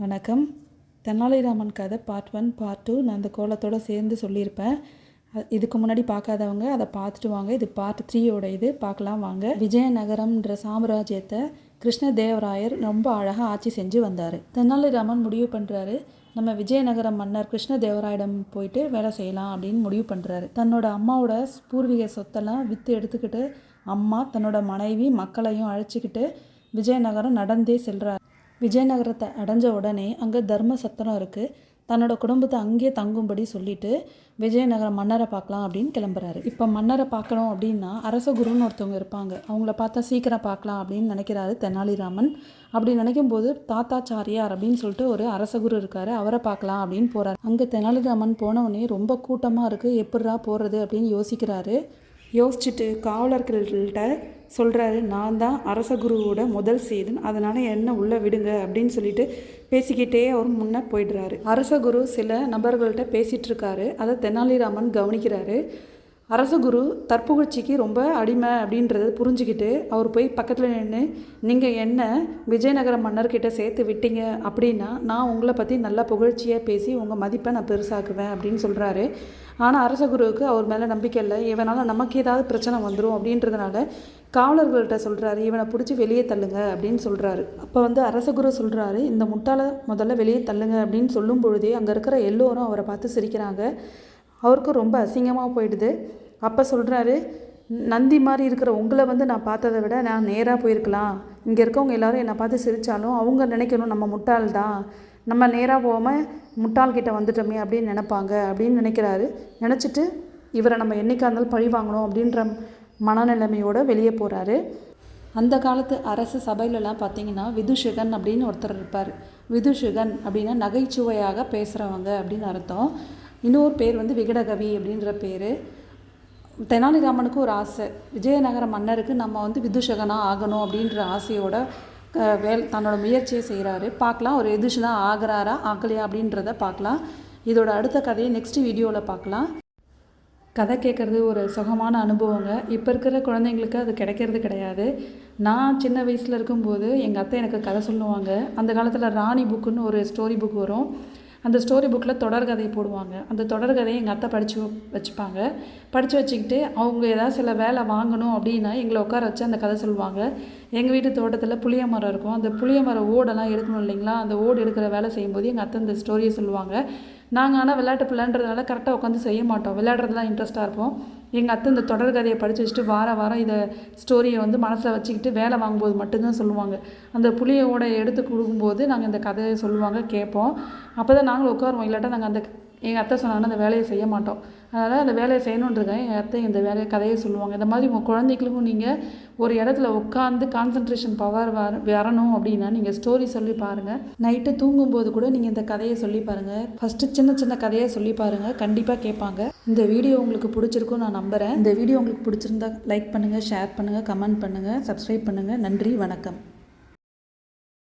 வணக்கம். தெனாலிராமன் கதை part 1 part 2 நான் அந்த கோலத்தோடு சேர்ந்து சொல்லியிருப்பேன். இதுக்கு முன்னாடி பார்க்காதவங்க அதை பார்த்துட்டு வாங்க. இது பார்ட் 3யோட இது பார்க்கலாம் வாங்க. விஜயநகரம்ன்ற சாம்ராஜ்யத்தை கிருஷ்ணதேவராயர் ரொம்ப அழகாக ஆட்சி செஞ்சு வந்தார். தெனாலிராமன் முடிவு பண்ணுறாரு, நம்ம விஜயநகரம் மன்னர் கிருஷ்ணதேவராயிடம் போயிட்டு வேலை செய்யலாம் அப்படின்னு முடிவு பண்ணுறாரு. தன்னோட அம்மாவோட பூர்வீக சொத்தெல்லாம் விற்று எடுத்துக்கிட்டு அம்மா தன்னோட மனைவி மக்களையும் அழைச்சிக்கிட்டு விஜயநகரம் நடந்தே செல்கிறார். விஜயநகரத்தை அடைஞ்ச உடனே அங்கே தர்ம சத்திரம் இருக்குது. தன்னோட குடும்பத்தை அங்கேயே தங்கும்படி சொல்லிவிட்டு விஜயநகரம் மன்னரை பார்க்கலாம் அப்படின்னு கிளம்புறாரு. இப்போ மன்னரை பார்க்கணும் அப்படின்னா அரசகுருன்னு ஒருத்தவங்க இருப்பாங்க. அவங்கள பார்த்தா சீக்கிரம் பார்க்கலாம் அப்படின்னு நினைக்கிறாரு தெனாலிராமன். அப்படி நினைக்கும் போது தாத்தாச்சாரியார் அப்படின்னு சொல்லிட்டு ஒரு அரசகுரு இருக்கார், அவரை பார்க்கலாம் அப்படின்னு போகிறார். அங்கே தெனாலிராமன் போனவுடனே ரொம்ப கூட்டமாக இருக்குது, எப்படிரா போகிறது அப்படின்னு யோசிக்கிறாரு. யோசிச்சுட்டு காவலர்கள்கிட்ட சொல்கிறாரு, நான் தான் அரசகுருவோட முதல் சீடன், அதனால் என்ன உள்ளே விடுங்க அப்படின்னு சொல்லிட்டு பேசிக்கிட்டே அவர் முன்னே போயிடுறாரு. அரசகுரு சில நபர்கள்ட்ட பேசிகிட்ருக்காரு. அதை தெனாலிராமன் கவனிக்கிறாரு. அரசகுரு தற்புகழ்ச்சிக்கு ரொம்ப அடிமை அப்படின்றத புரிஞ்சுக்கிட்டு அவர் போய் பக்கத்தில் நின்று, நீங்கள் என்ன விஜயநகர மன்னர்கிட்ட சேர்த்து விட்டீங்க அப்படின்னா நான் உங்களை பற்றி நல்லா புகழ்ச்சியாக பேசி உங்கள் மதிப்பை நான் பெருசாக்குவேன் அப்படின்னு சொல்கிறாரு. ஆனால் அரசகுருவுக்கு அவர் மேலே நம்பிக்கை இல்லை. இவனால் நமக்கு ஏதாவது பிரச்சனை வந்துடும் அப்படின்றதுனால காவலர்கள்ட்ட சொல்கிறாரு, இவனை பிடிச்சி வெளியே தள்ளுங்க அப்படின்னு சொல்கிறாரு. அப்போ அரசகுரு சொல்கிறாரு, இந்த முட்டாளை முதல்ல வெளியே தள்ளுங்க அப்படின்னு சொல்லும் பொழுதே அங்கே இருக்கிற எல்லோரும் அவரை பார்த்து சிரிக்கிறாங்க. அவருக்கு ரொம்ப அசிங்கமாக போயிடுது. அப்போ சொல்கிறாரு, நந்தி மாதிரி இருக்கிற உங்களை நான் பார்த்ததை விட நான் நேராக போயிருக்கலாம். இங்கே இருக்கவங்க எல்லோரும் என்னை பார்த்து சிரித்தாலும் அவங்க நினைக்கணும் நம்ம முட்டாள் தான், நம்ம நேராக போகாமல் முட்டாள்கிட்ட வந்துட்டோமே அப்படின்னு நினைப்பாங்க அப்படின்னு நினைக்கிறாரு. நினச்சிட்டு இவரை நம்ம என்றைக்கா இருந்தாலும் பழி வாங்கணும் அப்படின்ற மனநிலைமையோடு வெளியே போகிறாரு. அந்த காலத்து அரசு சபையிலலாம் பார்த்திங்கன்னா விதுஷகன் அப்படின்னு ஒருத்தர் இருப்பார். விதுஷகன் அப்படின்னா நகைச்சுவையாக பேசுகிறவங்க அப்படின்னு அர்த்தம். இன்னொரு பேர் விகடகவி அப்படின்ற பேர். தெனாலிராமனுக்கு ஒரு ஆசை, விஜயநகர மன்னருக்கு நம்ம விதுஷகனாக ஆகணும் அப்படின்ற ஆசையோட தன்னோட முயற்சியை செய்கிறாரு. பார்க்கலாம் ஒரு விதுஷனாக ஆகிறாரா ஆகலையா அப்படின்றத பார்க்கலாம். இதோட அடுத்த கதையை நெக்ஸ்ட் வீடியோவில் பார்க்கலாம். கதை கேட்குறது ஒரு சுகமான அனுபவங்க. இப்போ இருக்கிற குழந்தைங்களுக்கு அது கிடைக்கிறது கிடையாது. நான் சின்ன வயசில் இருக்கும்போது எங்கள் அத்தை எனக்கு கதை சொல்லுவாங்க. அந்த காலத்தில் ராணி புக்குன்னு ஒரு ஸ்டோரி புக் வரும். அந்த ஸ்டோரி புக்கில் தொடர்கதை போடுவாங்க. அந்த தொடர்கதையை எங்கள் அத்தை வச்சுப்பாங்க. படித்து வச்சுக்கிட்டு அவங்க ஏதாவது சில வேலை வாங்கணும் அப்படின்னா எங்களை உட்கார வச்சு அந்த கதை சொல்லுவாங்க. எங்கள் வீட்டு தோட்டத்தில் புளிய மரம் இருக்கும். அந்த புளிய மரம் ஓடெல்லாம் எடுக்கணும் இல்லைங்களா, அந்த ஓடு எடுக்கிற வேலை செய்யும்போது எங்கள் அத்தை இந்த ஸ்டோரியை சொல்லுவாங்க. நாங்கள் ஆனால் விளையாட்டு பிள்ளைன்றதுனால கரெக்டாக உட்காந்து செய்ய மாட்டோம், விளையாடுறதுலாம் இன்ட்ரெஸ்ட்டாக இருப்போம். எங்கள் அத்தை இந்த தொடர்கதையை படித்து வச்சுட்டு வாரம் இதை ஸ்டோரியை மனசில் வச்சுக்கிட்டு வேலை வாங்கும்போது மட்டும்தான் சொல்லுவாங்க. அந்த புளியோட எடுத்து கொடுக்கும்போது நாங்கள் இந்த கதையை சொல்லுவாங்க, கேட்போம். அப்போ தான் நாங்களும் உட்காருவோம். இல்லாட்டா நாங்கள் எங்கள் அத்தை சொன்னாங்கன்னா அந்த வேலையை செய்ய மாட்டோம். அதனால் அந்த வேலையை செய்யணுன்றதுக்காக எங்கள் அத்தை இந்த கதையை சொல்லுவாங்க. இந்த மாதிரி உங்கள் குழந்தைகளுக்கும் நீங்கள் ஒரு இடத்துல உட்காந்து கான்சன்ட்ரேஷன் பவர் வரணும் அப்படின்னா நீங்கள் ஸ்டோரி சொல்லி பாருங்கள். நைட்டு தூங்கும்போது கூட நீங்கள் இந்த கதையை சொல்லி பாருங்கள். ஃபஸ்ட்டு சின்ன கதையை சொல்லி பாருங்கள், கண்டிப்பாக கேட்பாங்க. இந்த வீடியோ உங்களுக்கு பிடிச்சிருக்கும் நான் நம்புகிறேன். இந்த வீடியோ உங்களுக்கு பிடிச்சிருந்தா லைக் பண்ணுங்கள், ஷேர் பண்ணுங்கள், கமெண்ட் பண்ணுங்கள், சப்ஸ்கிரைப் பண்ணுங்கள். நன்றி, வணக்கம்.